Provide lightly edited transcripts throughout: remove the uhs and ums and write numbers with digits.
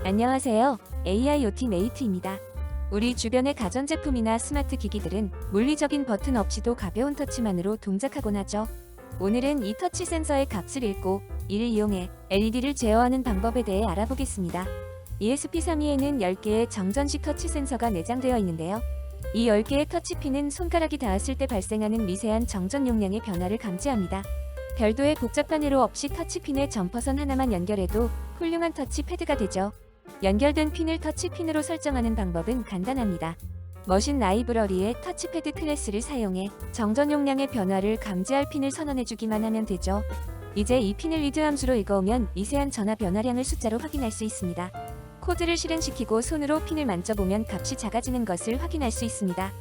안녕하세요. AIoT 메이트입니다. 우리 주변의 가전제품이나 스마트 기기들은 물리적인 버튼 없이도 가벼운 터치만으로 동작하곤 하죠. 오늘은 이 터치 센서의 값을 읽고 이를 이용해 LED를 제어하는 방법에 대해 알아보겠습니다. ESP32에는 10개의 정전식 터치 센서가 내장되어 있는데요. 이 10개의 터치핀은 손가락이 닿았을 때 발생하는 미세한 정전 용량의 변화를 감지합니다. 별도의 복잡한 회로 없이 터치핀에 점퍼선 하나만 연결해도 훌륭한 터치패드가 되죠. 연결된 핀을 터치핀으로 설정하는 방법은 간단합니다. 머신 라이브러리의 터치패드 클래스를 사용해 정전 용량의 변화를 감지할 핀을 선언해주기만 하면 되죠. 이제 이 핀을 리드 함수로 읽어오면 미세한 전하 변화량을 숫자로 확인할 수 있습니다. 코드를 실행시키고 손으로 핀을 만져보면 값이 작아지는 것을 확인할 수 있습니다.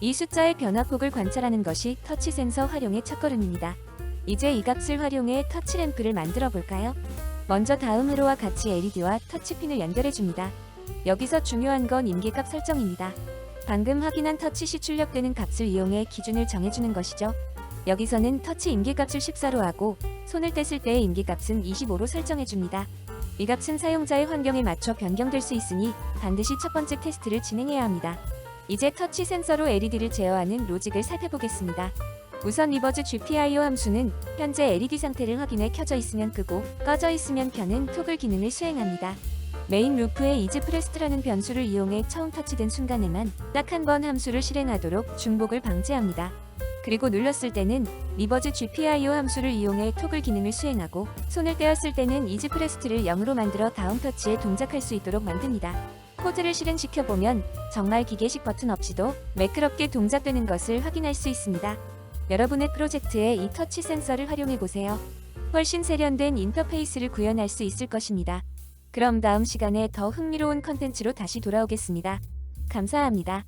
이 숫자의 변화폭을 관찰하는 것이 터치 센서 활용의 첫걸음입니다. 이제 이 값을 활용해 터치 램프를 만들어 볼까요? 먼저 다음 회로와 같이 LED와 터치핀을 연결해줍니다. 여기서 중요한 건 임계값 설정입니다. 방금 확인한 터치 시 출력되는 값을 이용해 기준을 정해주는 것이죠. 여기서는 터치 임계값을 14로 하고 손을 뗐을 때의 임계값은 25로 설정해줍니다. 이 값은 사용자의 환경에 맞춰 변경될 수 있으니 반드시 첫 번째 테스트를 진행해야 합니다. 이제 터치 센서로 LED를 제어하는 로직을 살펴보겠습니다. 우선 리버즈 GPIO 함수는 현재 LED 상태를 확인해 켜져 있으면 끄고 꺼져 있으면 켜는 토글 기능을 수행합니다. 메인 루프에 이즈프레스트라는 변수를 이용해 처음 터치된 순간에만 딱 한 번 함수를 실행하도록 중복을 방지합니다. 그리고 눌렀을 때는 리버즈 GPIO 함수를 이용해 토글 기능을 수행하고 손을 떼었을 때는 이즈프레스트를 0으로 만들어 다음 터치에 동작할 수 있도록 만듭니다. 코드를 실행시켜보면 정말 기계식 버튼 없이도 매끄럽게 동작되는 것을 확인할 수 있습니다. 여러분의 프로젝트에 이 터치 센서를 활용해보세요. 훨씬 세련된 인터페이스를 구현할 수 있을 것입니다. 그럼 다음 시간에 더 흥미로운 컨텐츠로 다시 돌아오겠습니다. 감사합니다.